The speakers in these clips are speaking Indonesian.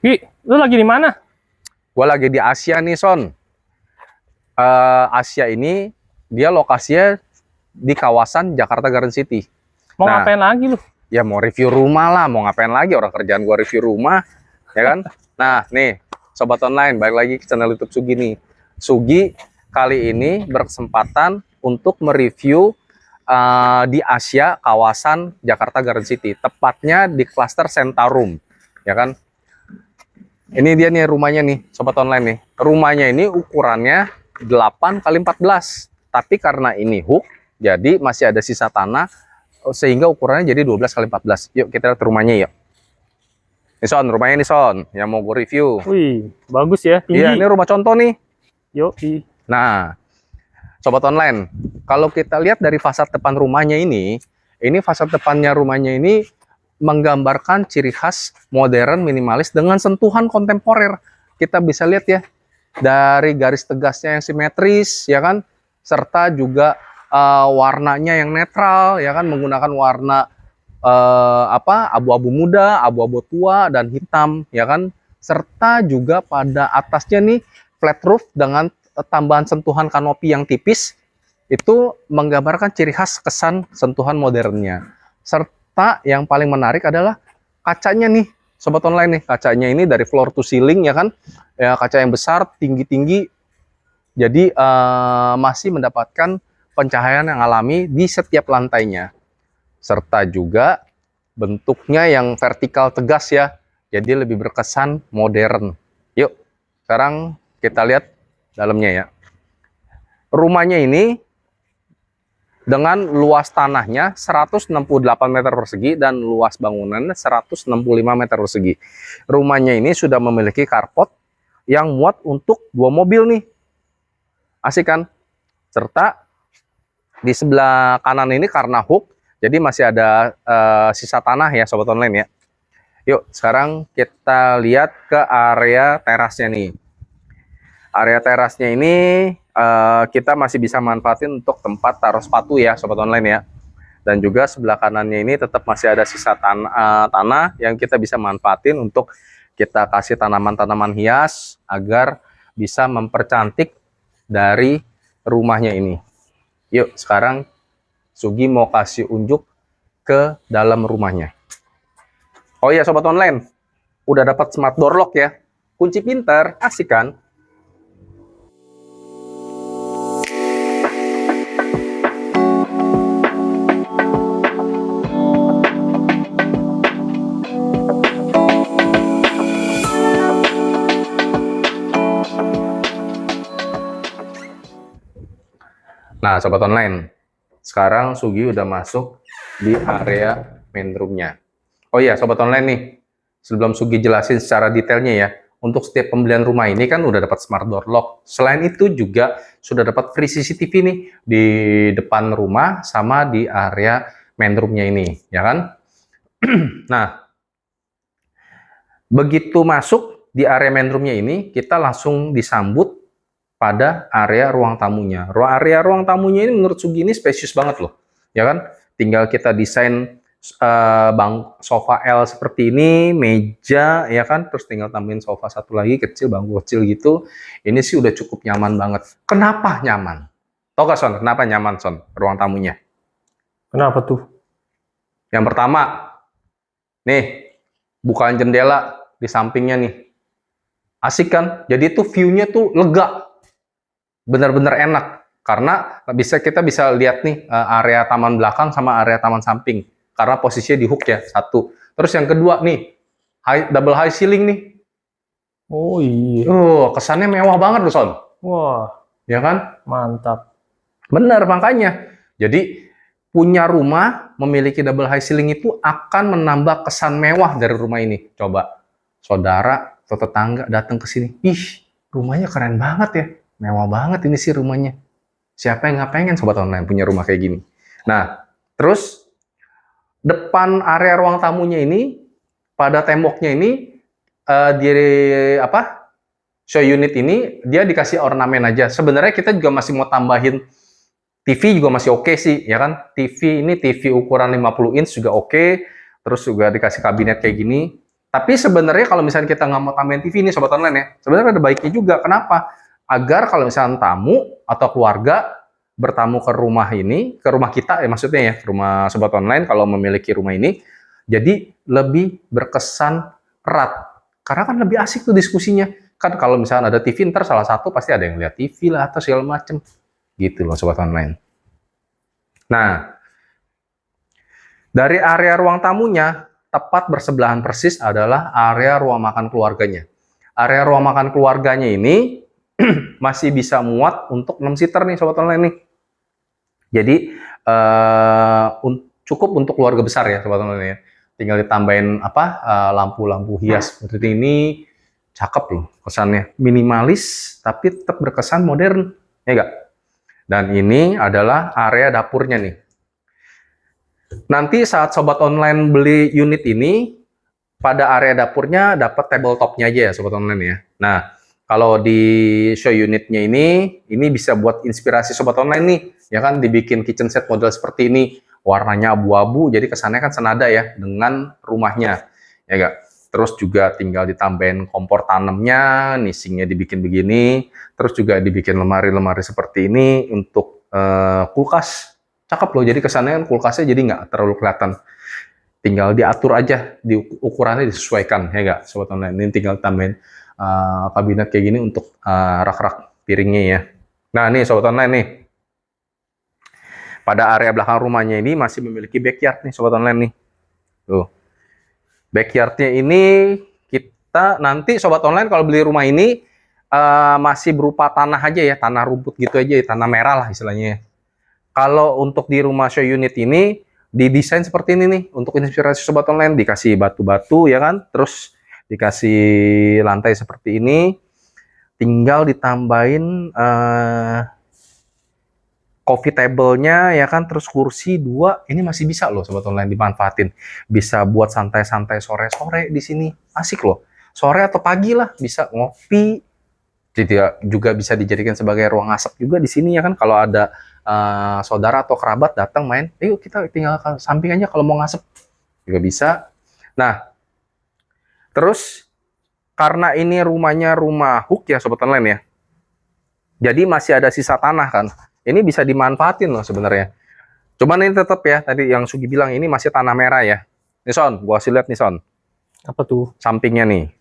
Ki, lu lagi di mana? Gua lagi di Asia nih, Son. Asia ini dia lokasinya di kawasan Jakarta Garden City. Mau Nah, ngapain lagi lu? ya mau review rumah lah, mau ngapain lagi, orang kerjaan gua review rumah, ya kan? Nah, nih, sobat online, balik lagi ke channel YouTube Sugi nih. Sugi kali ini berkesempatan untuk mereview di Asia, kawasan Jakarta Garden City, tepatnya di klaster Centarum, ya kan? Ini dia nih rumahnya nih, sobat online nih. Rumahnya ini ukurannya 8 kali 14. Tapi karena ini hook, jadi masih ada sisa tanah, sehingga ukurannya jadi 12 kali 14. Yuk kita lihat rumahnya yuk. Ini Son, rumahnya nih Son, yang mau gue review. Wih, bagus ya, tinggi. Iya, ini rumah contoh nih. Yoi. Nah, sobat online, kalau kita lihat dari fasad depan rumahnya ini fasad depannya rumahnya ini menggambarkan ciri khas modern minimalis dengan sentuhan kontemporer. Kita bisa lihat ya, dari garis tegasnya yang simetris, ya kan, serta juga warnanya yang netral, ya kan, menggunakan warna abu-abu muda, abu-abu tua, dan hitam, ya kan, serta juga pada atasnya nih flat roof dengan tambahan sentuhan kanopi yang tipis, itu menggambarkan ciri khas kesan sentuhan modernnya. Serta yang paling menarik adalah kacanya nih, sobat online nih, kacanya ini dari floor to ceiling, ya kan, ya, kaca yang besar, tinggi-tinggi, jadi masih mendapatkan pencahayaan yang alami di setiap lantainya, serta juga bentuknya yang vertikal tegas ya, jadi lebih berkesan modern. Yuk, sekarang kita lihat dalamnya ya. Rumahnya ini dengan luas tanahnya 168 meter persegi dan luas bangunannya 165 meter persegi. Rumahnya ini sudah memiliki carport yang muat untuk 2 mobil nih. Asik kan? Serta di sebelah kanan ini karena hook, jadi masih ada sisa tanah ya sobat online ya. Yuk sekarang kita lihat ke area terasnya nih. Area terasnya ini kita masih bisa manfaatin untuk tempat taruh sepatu ya sobat online ya. Dan juga sebelah kanannya ini tetap masih ada sisa tanah yang kita bisa manfaatin untuk kita kasih tanaman-tanaman hias agar bisa mempercantik dari rumahnya ini. Yuk sekarang Sugi mau kasih unjuk ke dalam rumahnya. Oh iya sobat online, udah dapat smart door lock ya. Kunci pintar, asik kan? Nah, sobat online, sekarang Sugi udah masuk di area main room-nya. Oh iya, sobat online nih, sebelum Sugi jelasin secara detailnya ya, untuk setiap pembelian rumah ini kan udah dapat smart door lock. Selain itu juga sudah dapat free CCTV nih di depan rumah sama di area main room-nya ini, ya kan? Nah, begitu masuk di area main room-nya ini, kita langsung disambut pada area ruang tamunya. Area ruang tamunya ini menurut Sugi ini spesius banget loh, ya kan? Tinggal kita desain sofa L seperti ini, meja, ya kan? Terus tinggal tambahin sofa satu lagi kecil, bangku kecil gitu. Ini sih udah cukup nyaman banget. Kenapa nyaman? Tau gak Son? Kenapa nyaman Son? Ruang tamunya. Kenapa tuh? Yang pertama, nih bukaan jendela di sampingnya nih. Asik kan? Jadi tuh view-nya tuh lega. Benar-benar enak karena kita bisa lihat nih area taman belakang sama area taman samping karena posisinya di hook ya, satu. Terus yang kedua nih, double high ceiling nih. Oh iya. Kesannya mewah banget loh Son. Wah, Ya kan? mantap. Bener makanya. Jadi punya rumah memiliki double high ceiling itu akan menambah kesan mewah dari rumah ini. Coba saudara atau tetangga datang ke sini, ih rumahnya keren banget ya. Mewah banget ini sih rumahnya. Siapa yang nggak pengen sobat online punya rumah kayak gini? Nah, terus depan area ruang tamunya ini, pada temboknya ini, di show unit ini, dia dikasih ornamen aja. Sebenarnya kita juga masih mau tambahin TV juga masih oke sih, ya kan? TV ini TV ukuran 50 inch juga oke. Terus juga dikasih kabinet kayak gini. Tapi sebenarnya kalau misalnya kita nggak mau tambahin TV ini sobat online ya, sebenarnya ada baiknya juga. Kenapa? Agar kalau misalnya tamu atau keluarga bertamu ke rumah ini, ke rumah kita ya maksudnya ya, rumah sobat online kalau memiliki rumah ini, jadi lebih berkesan erat. Karena kan lebih asik tuh diskusinya. Kan kalau misalnya ada TV, ntar salah satu pasti ada yang lihat TV lah atau segala macem. Gitu loh sobat online. Nah, dari area ruang tamunya, tepat bersebelahan persis adalah area ruang makan keluarganya. Area ruang makan keluarganya ini masih bisa muat untuk 6 seater nih sobat online nih. Jadi cukup untuk keluarga besar ya sobat online ya. Tinggal ditambahin apa lampu-lampu hias seperti ini, cakep loh kesannya. Minimalis tapi tetap berkesan modern, ya enggak? Dan ini adalah area dapurnya nih. Nanti saat sobat online beli unit ini, pada area dapurnya dapat tabletopnya aja ya sobat online ya. Nah, kalau di show unitnya ini bisa buat inspirasi sobat online nih, ya kan dibikin kitchen set model seperti ini, warnanya abu-abu, jadi kesannya kan senada ya dengan rumahnya, ya enggak? Terus juga tinggal ditambahin kompor tanamnya, nisingnya dibikin begini, terus juga dibikin lemari-lemari seperti ini untuk kulkas. Cakep loh, jadi kesannya kan kulkasnya jadi nggak terlalu kelihatan. Tinggal diatur aja, ukurannya disesuaikan, ya nggak, sobat online. Ini tinggal tambahin kabinet kayak gini untuk rak-rak piringnya ya. Nah nih sobat online nih, pada area belakang rumahnya ini masih memiliki backyard nih sobat online nih. Tuh, backyardnya ini kita nanti sobat online kalau beli rumah ini masih berupa tanah aja ya, tanah rumput gitu aja, tanah merah lah istilahnya ya. Kalau untuk di rumah show unit ini didesain seperti ini nih, untuk inspirasi sobat online, dikasih batu-batu ya kan, terus dikasih lantai seperti ini, tinggal ditambahin coffee table-nya ya kan, terus kursi 2, ini masih bisa loh sobat online dimanfaatin. Bisa buat santai-santai sore-sore di sini, asik loh. Sore atau pagi lah bisa ngopi. Jadi juga bisa dijadikan sebagai ruang asap juga di sini ya kan, kalau ada saudara atau kerabat datang main, yuk kita tinggal ke samping aja kalau mau ngasep juga bisa. Nah, terus karena ini rumahnya rumah hook ya sobat online ya, jadi masih ada sisa tanah kan, ini bisa dimanfaatin loh sebenarnya. Cuman ini tetap ya, tadi yang Sugi bilang ini masih tanah merah ya. Nih Son, gua kasih lihat nih Son. Apa tuh? Sampingnya nih,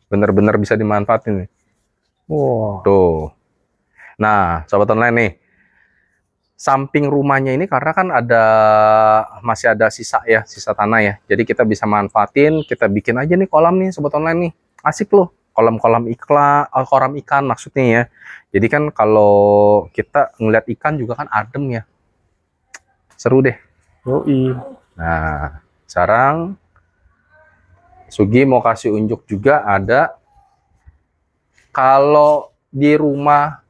bener-bener bisa dimanfaatin nih. Wow. Tuh. Nah, sobat online nih, samping rumahnya ini karena kan masih ada sisa ya, sisa tanah ya. Jadi kita bisa manfaatin, kita bikin aja nih kolam nih sobat online nih. Asik loh, kolam-kolam kolam ikan maksudnya ya. Jadi kan kalau kita ngeliat ikan juga kan adem ya. Seru deh. Yoi. Nah, sekarang Sugi mau kasih unjuk juga ada kalau di rumah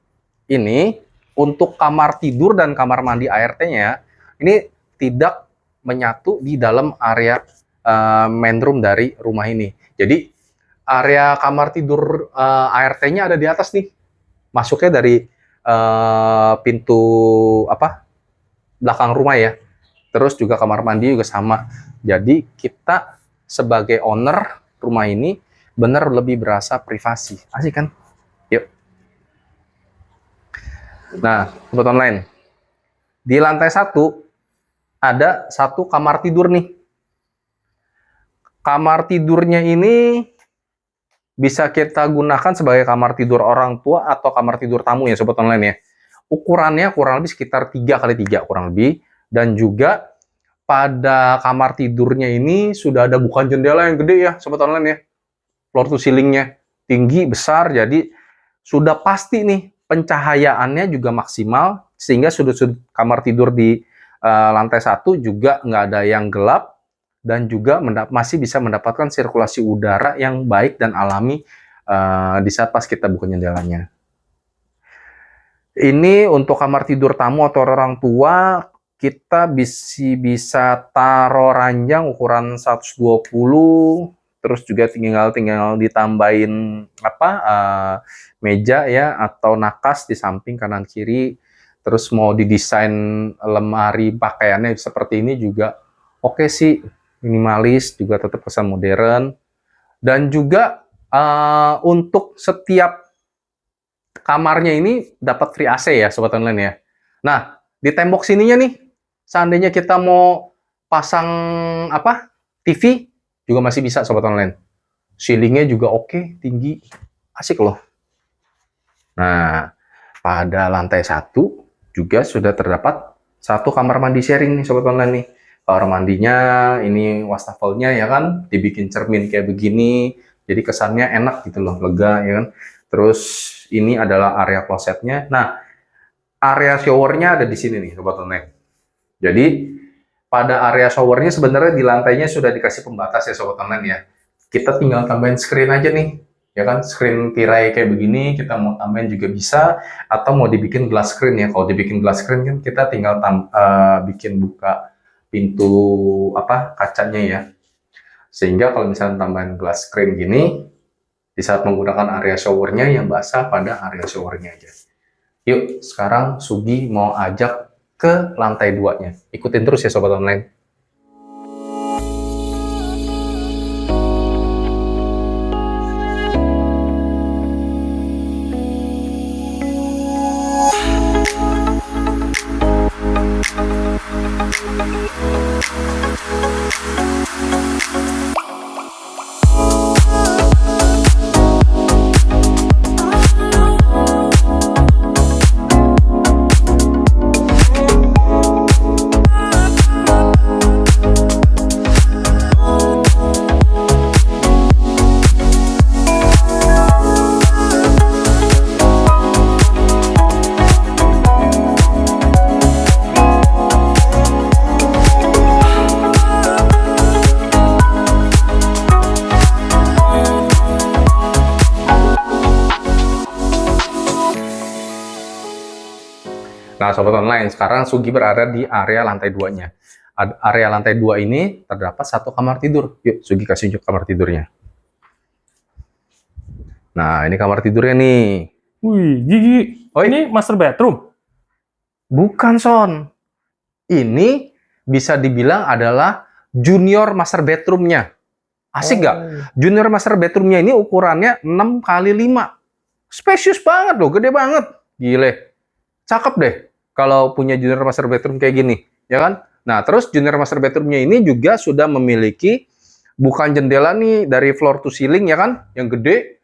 ini untuk kamar tidur dan kamar mandi ART-nya ini tidak menyatu di dalam area main room dari rumah ini. Jadi area kamar tidur ART-nya ada di atas nih. Masuknya dari pintu belakang rumah ya. Terus juga kamar mandi juga sama. Jadi kita sebagai owner rumah ini benar lebih berasa privasi. Asik kan? Yuk. Nah, sobat online, di lantai 1 ada satu kamar tidur nih. Kamar tidurnya ini bisa kita gunakan sebagai kamar tidur orang tua atau kamar tidur tamu ya sobat online ya. Ukurannya kurang lebih sekitar 3x3 kurang lebih, dan juga pada kamar tidurnya ini sudah ada bukan jendela yang gede ya sobat online ya. Floor to ceilingnya tinggi besar, jadi sudah pasti nih pencahayaannya juga maksimal, sehingga sudut-sudut kamar tidur di lantai 1 juga nggak ada yang gelap, dan juga masih bisa mendapatkan sirkulasi udara yang baik dan alami di saat pas kita buka jendelanya. Ini untuk kamar tidur tamu atau orang tua, kita bisa taruh ranjang ukuran 120, terus juga tinggal ditambahin meja ya atau nakas di samping kanan kiri. Terus mau didesain lemari pakaiannya seperti ini juga oke sih, minimalis juga tetap kesan modern. Dan juga untuk setiap kamarnya ini dapat free AC ya Sobat Online ya. Nah, di tembok sininya nih, seandainya kita mau pasang apa TV juga masih bisa Sobat Online. Ceilingnya juga oke, tinggi, asik loh. Nah, pada lantai 1 juga sudah terdapat satu kamar mandi sharing nih Sobat Online nih. Kamar mandinya ini wastafelnya ya kan, dibikin cermin kayak begini, jadi kesannya enak gitu loh, lega ya kan. Terus ini adalah area klosetnya. Nah, area showernya ada di sini nih Sobat Online. Jadi pada area showernya sebenarnya di lantainya sudah dikasih pembatas ya Sobat Online ya. Kita tinggal tambahin screen aja nih, ya kan, screen tirai kayak begini, kita mau tambahin juga bisa, atau mau dibikin glass screen ya. Kalau dibikin glass screen kan kita tinggal bikin buka pintu kacanya ya. Sehingga kalau misalnya tambahin glass screen gini, di saat menggunakan area showernya yang basah pada area showernya aja. Yuk, sekarang Sugi mau ajak ke lantai 2-nya. Ikutin terus ya Sobat Online. Nah, Sobat Online, sekarang Sugi berada di area lantai 2-nya. Area lantai 2 ini terdapat satu kamar tidur. Yuk, Sugi kasih unjuk kamar tidurnya. Nah, ini kamar tidurnya nih. Wih, Gigi. Oh, ini master bedroom? Bukan, Son. Ini bisa dibilang adalah junior master bedroom-nya. Asik nggak? Junior master bedroom-nya ini ukurannya 6 kali 5. Spacious banget loh, gede banget. Gile. Cakep deh kalau punya junior master bedroom kayak gini, ya kan? Nah, terus junior master bedroom-nya ini juga sudah memiliki bukan jendela nih dari floor to ceiling ya kan, yang gede.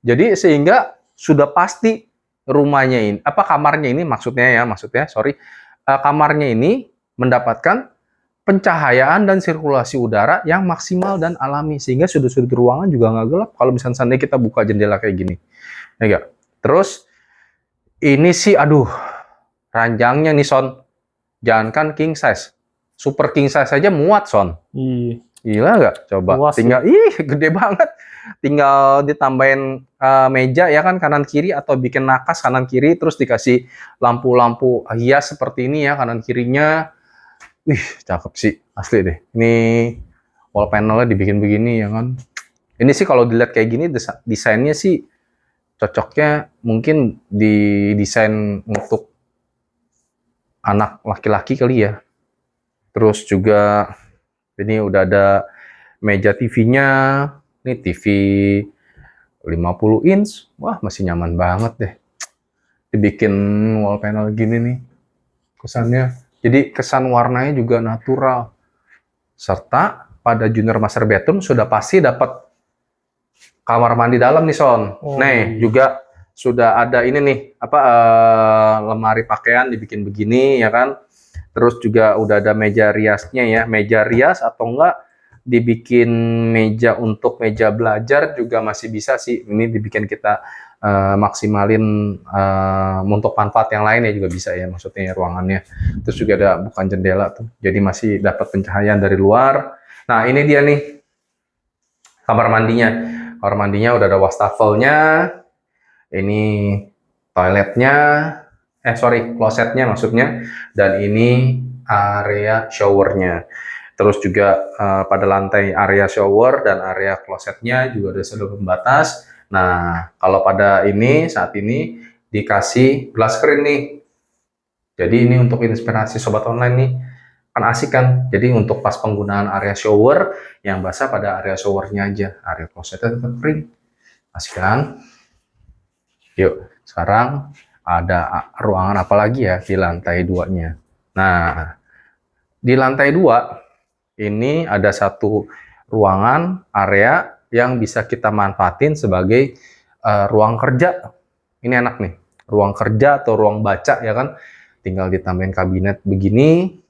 Jadi sehingga sudah pasti rumahnya ini, kamarnya ini maksudnya, kamarnya ini mendapatkan pencahayaan dan sirkulasi udara yang maksimal dan alami, sehingga sudut-sudut ruangan juga nggak gelap kalau misalnya seandainya kita buka jendela kayak gini. Ya enggak? Terus ini sih, aduh, ranjangnya nih, Son. Jangankan king size. Super king size aja muat, Son. Iya. Gila nggak? Coba. Luas, tinggal, gede banget. Tinggal ditambahin meja, ya kan, kanan-kiri, atau bikin nakas kanan-kiri, terus dikasih lampu-lampu hias seperti ini ya, kanan-kirinya. Wih, cakep sih. Asli deh. Ini wall panelnya dibikin begini, ya kan. Ini sih kalau dilihat kayak gini, desainnya sih cocoknya mungkin didesain untuk anak laki-laki kali ya. Terus juga ini udah ada meja TV-nya. Ini TV 50 inch. Wah, masih nyaman banget deh. Dibikin wall panel gini nih. Kesannya. Jadi kesan warnanya juga natural. Serta pada junior master bedroom sudah pasti dapat kamar mandi dalam nih, Son. Nih, juga sudah ada ini nih, lemari pakaian dibikin begini ya kan. Terus juga udah ada meja riasnya ya, meja rias atau enggak dibikin meja untuk meja belajar juga masih bisa sih. Ini dibikin kita maksimalin untuk manfaat yang lain ya juga bisa ya, maksudnya ruangannya. Terus juga ada bukan jendela tuh, jadi masih dapat pencahayaan dari luar. Nah, ini dia nih kamar mandinya. Kamar mandinya udah ada wastafelnya, ini toiletnya, klosetnya maksudnya, dan ini area showernya. Terus juga pada lantai area shower dan area klosetnya juga ada sudut pembatas. Nah, kalau pada saat ini dikasih glass screen nih. Jadi ini untuk inspirasi Sobat Online nih. Kan asik kan? Jadi untuk pas penggunaan area shower, yang basah pada area showernya aja. Area klosetnya tetap kering. Asik kan? Yuk, sekarang ada ruangan apa lagi ya di lantai 2-nya. Nah, di lantai 2, ini ada satu ruangan area yang bisa kita manfaatin sebagai ruang kerja. Ini enak nih, ruang kerja atau ruang baca ya kan. Tinggal ditambahin kabinet begini,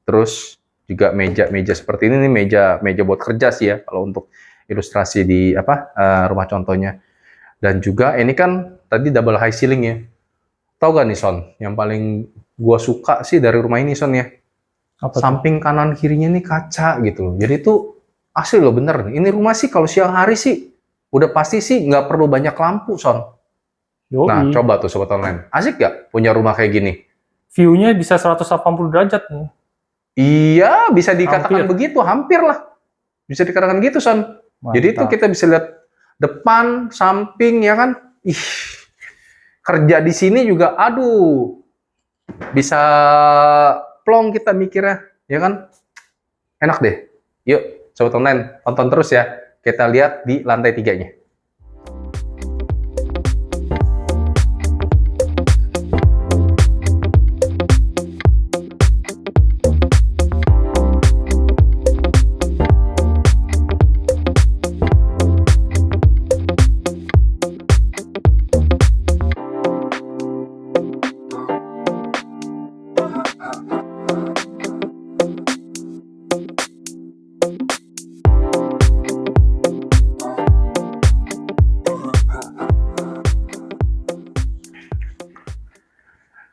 terus juga meja-meja seperti ini nih, meja buat kerja sih ya kalau untuk ilustrasi di rumah contohnya. Dan juga ini kan tadi double high ceiling ya. Tahu gak nih Son, yang paling gua suka sih dari rumah ini Son ya? Apa tuh? Samping kanan kirinya nih kaca gitu loh. Jadi itu asli loh bener. Ini rumah sih kalau siang hari sih udah pasti sih nggak perlu banyak lampu Son. Yoi. Nah coba tuh sobat online, asik gak punya rumah kayak gini? View-nya bisa 180 derajat nih. Iya, bisa dikatakan Hampir. begitu, hampir lah. Bisa dikatakan gitu, Son. Mantap. Jadi itu kita bisa lihat depan, samping, ya kan? Ih, kerja di sini juga, aduh, bisa plong kita mikirnya, ya kan? Enak deh. Yuk, sobat online, tonton terus ya. Kita lihat di lantai 3-nya.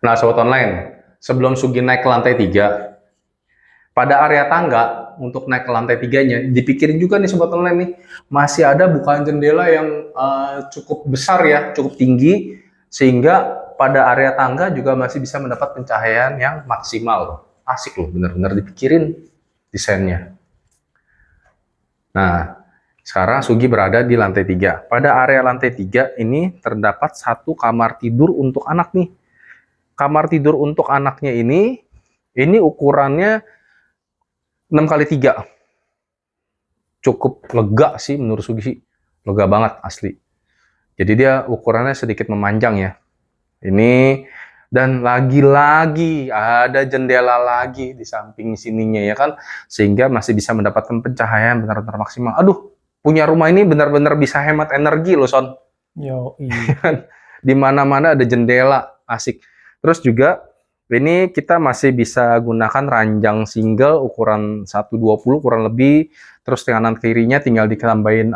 Nah, sobat online, sebelum Sugi naik ke lantai 3, pada area tangga untuk naik ke lantai 3-nya, dipikirin juga nih sobat online nih, masih ada bukaan jendela yang cukup besar ya, cukup tinggi, sehingga pada area tangga juga masih bisa mendapat pencahayaan yang maksimal. Asik loh, bener-bener dipikirin desainnya. Nah, sekarang Sugi berada di lantai 3. Pada area lantai 3 ini terdapat satu kamar tidur untuk anak nih. Kamar tidur untuk anaknya ini ukurannya 6x3. Cukup lega sih menurut Sugi. Lega banget asli. Jadi dia ukurannya sedikit memanjang ya. Ini dan lagi-lagi ada jendela lagi di samping sininya ya kan. Sehingga masih bisa mendapatkan pencahayaan benar-benar maksimal. Aduh, punya rumah ini benar-benar bisa hemat energi loh Son. Yo, Di mana-mana ada jendela, asik. Terus juga ini kita masih bisa gunakan ranjang single ukuran 120 kurang lebih. Terus kanan kirinya tinggal ditambahin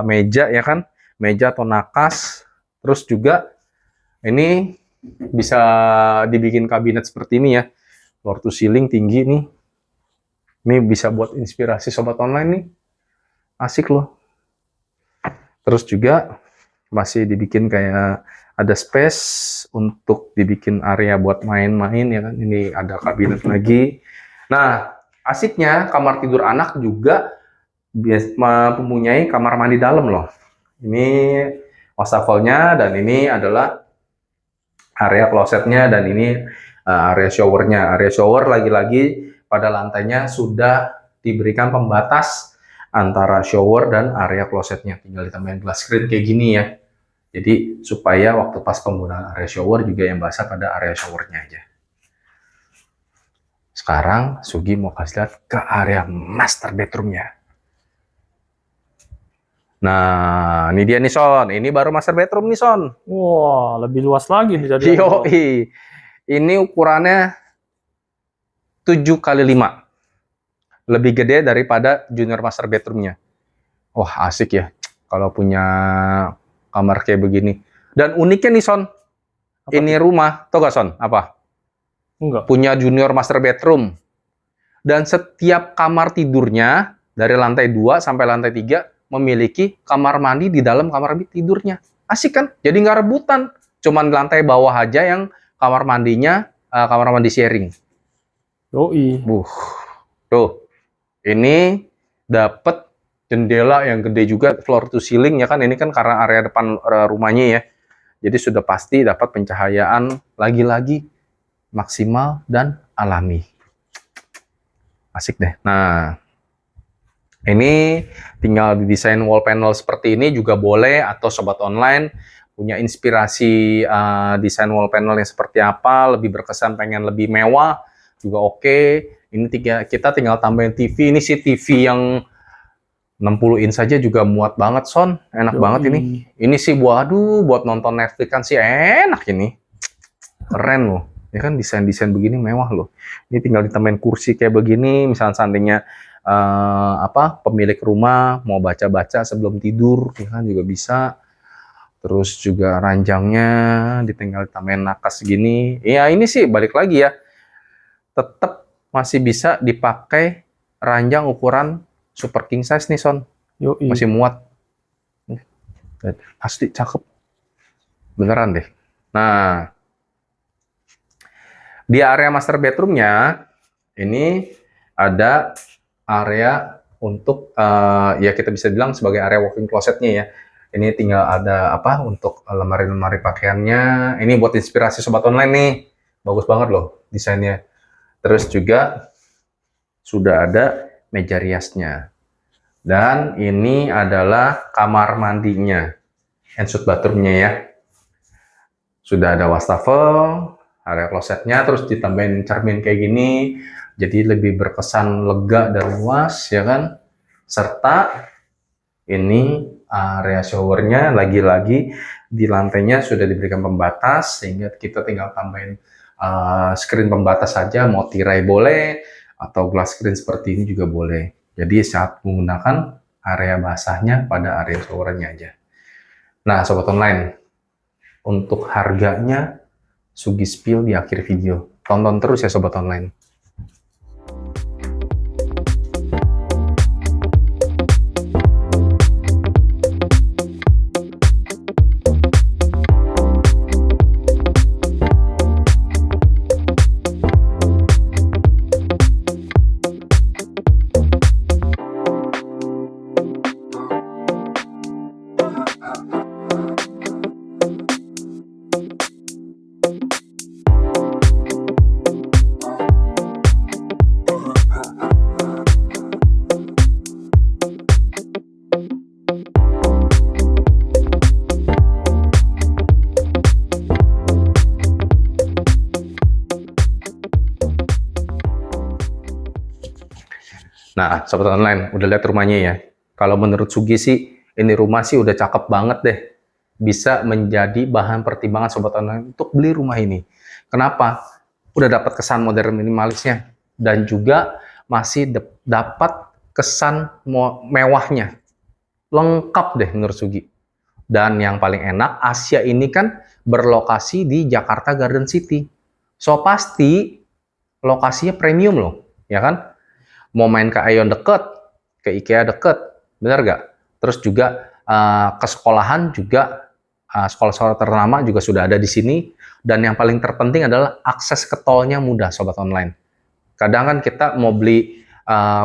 meja ya kan, meja atau nakas. Terus juga ini bisa dibikin kabinet seperti ini ya, floor to ceiling tinggi nih. Ini bisa buat inspirasi sobat online nih, asik loh. Terus juga masih dibikin kayak ada space untuk dibikin area buat main-main ya kan. Ini ada kabinet lagi. Nah, asiknya kamar tidur anak juga mempunyai kamar mandi dalam loh. Ini wastafelnya dan ini adalah area klosetnya dan ini area showernya. Area shower lagi-lagi pada lantainya sudah diberikan pembatas antara shower dan area klosetnya. Tinggal ditambahin glass screen kayak gini ya. Jadi supaya waktu pas penggunaan area shower juga yang basah pada area showernya aja. Sekarang Sugi mau kasih lihat ke area master bedroomnya. Nah, ini dia nih Son. Ini baru master bedroom nih Son. wah, lebih luas lagi nih jadi. Yoi. Ini ukurannya 7x5. Lebih gede daripada junior master bedroomnya. Wah, asik ya. Kalau punya kamar kayak begini. Dan uniknya nih Son, ini rumah, tau gak Son, apa? Enggak. Punya junior master bedroom. Dan setiap kamar tidurnya, dari lantai 2 sampai lantai 3, memiliki kamar mandi di dalam kamar tidurnya. Asik kan? Jadi nggak rebutan. Cuman di lantai bawah aja yang kamar mandinya, kamar mandi sharing. Yoi. Tuh, ini dapat jendela yang gede juga, floor to ceiling ya kan, ini kan karena area depan rumahnya ya. Jadi sudah pasti dapat pencahayaan lagi-lagi maksimal dan alami. Asik deh. Nah, ini tinggal didesain wall panel seperti ini juga boleh, atau sobat online punya inspirasi desain wall panelnya seperti apa, lebih berkesan pengen lebih mewah juga oke. Ini kita tinggal tambahin TV. Ini sih TV yang 60 inch saja juga muat banget, Son. Enak banget ini. Ini sih buat nonton Netflix kan sih enak ini. Keren loh. Ya kan desain-desain begini mewah loh. Ini tinggal ditambahin kursi kayak begini, misalnya seandainya pemilik rumah mau baca-baca sebelum tidur, ya kan juga bisa. Terus juga ranjangnya ditinggal ditambahin nakas segini. Ya ini sih balik lagi ya. Tetap masih bisa dipakai ranjang ukuran super king size nih, Son. Yoi. Masih muat. Pasti cakep. Beneran deh. Nah, di area master bedroomnya ini ada area untuk ya kita bisa bilang sebagai area walk-in closetnya ya. Ini tinggal ada untuk lemari-lemari pakaiannya. Ini buat inspirasi sobat online nih. Bagus banget loh desainnya. Terus juga sudah ada meja riasnya. Dan ini adalah kamar mandinya. Ensuite bathroomnya ya. Sudah ada wastafel, area klosetnya, terus ditambahin cermin kayak gini, jadi lebih berkesan lega dan luas, ya kan? Serta ini area showernya lagi-lagi di lantainya sudah diberikan pembatas, sehingga kita tinggal tambahin screen pembatas saja, mau tirai boleh, atau glass screen seperti ini juga boleh. Jadi saat menggunakan area basahnya pada area showernya aja. Nah, sobat online, untuk harganya Sugi spill di akhir video. Tonton terus ya sobat online. Nah, sobat online, udah lihat rumahnya ya. Kalau menurut Sugi sih, ini rumah sih udah cakep banget deh. Bisa menjadi bahan pertimbangan sobat online untuk beli rumah ini. Kenapa? Udah dapat kesan modern minimalisnya. Dan juga masih dapat kesan mewahnya. Lengkap deh menurut Sugi. Dan yang paling enak, Asia ini kan berlokasi di Jakarta Garden City. So pasti lokasinya premium loh, ya kan? Mau main ke Aeon deket, ke IKEA deket, bener gak? Terus juga ke sekolahan juga, sekolah-sekolah ternama juga sudah ada di sini. Dan yang paling terpenting adalah akses ke tolnya mudah, sobat online. Kadang kan kita mau beli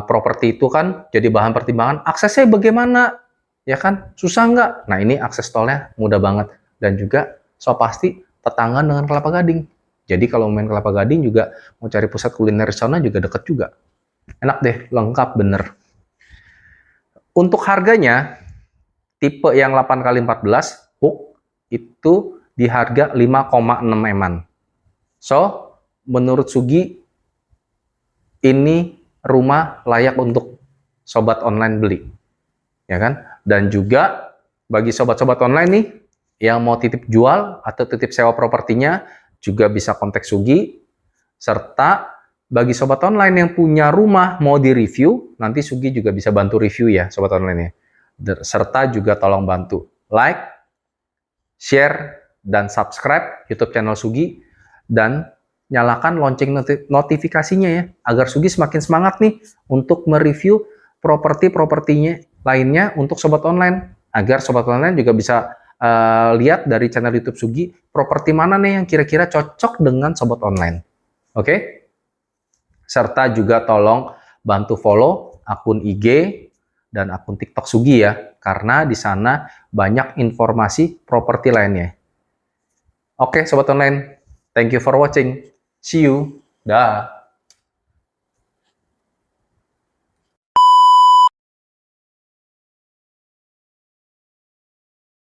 properti itu kan jadi bahan pertimbangan, aksesnya bagaimana? Ya kan, susah nggak? Nah ini akses tolnya mudah banget. Dan juga so pasti tetangga dengan Kelapa Gading. Jadi kalau main Kelapa Gading juga mau cari pusat kuliner di sana juga deket juga. Enak deh, lengkap bener. Untuk harganya, tipe yang 8x14 hook itu di harga 5,6 eman. So, menurut Sugi, ini rumah layak untuk sobat online beli. Ya kan? Dan juga bagi sobat-sobat online nih, yang mau titip jual atau titip sewa propertinya, juga bisa kontak Sugi. Serta bagi sobat online yang punya rumah mau di-review, nanti Sugi juga bisa bantu review ya, sobat online ya. Serta juga tolong bantu like, share, dan subscribe YouTube channel Sugi, dan nyalakan lonceng notifikasinya ya, agar Sugi semakin semangat nih untuk mereview properti-propertinya lainnya untuk sobat online, agar sobat online juga bisa lihat dari channel YouTube Sugi, properti mana nih yang kira-kira cocok dengan sobat online. Oke? Serta juga tolong bantu follow akun IG dan akun TikTok Sugi ya, karena di sana banyak informasi properti lainnya. Oke, sobat online, thank you for watching. See you. Dah.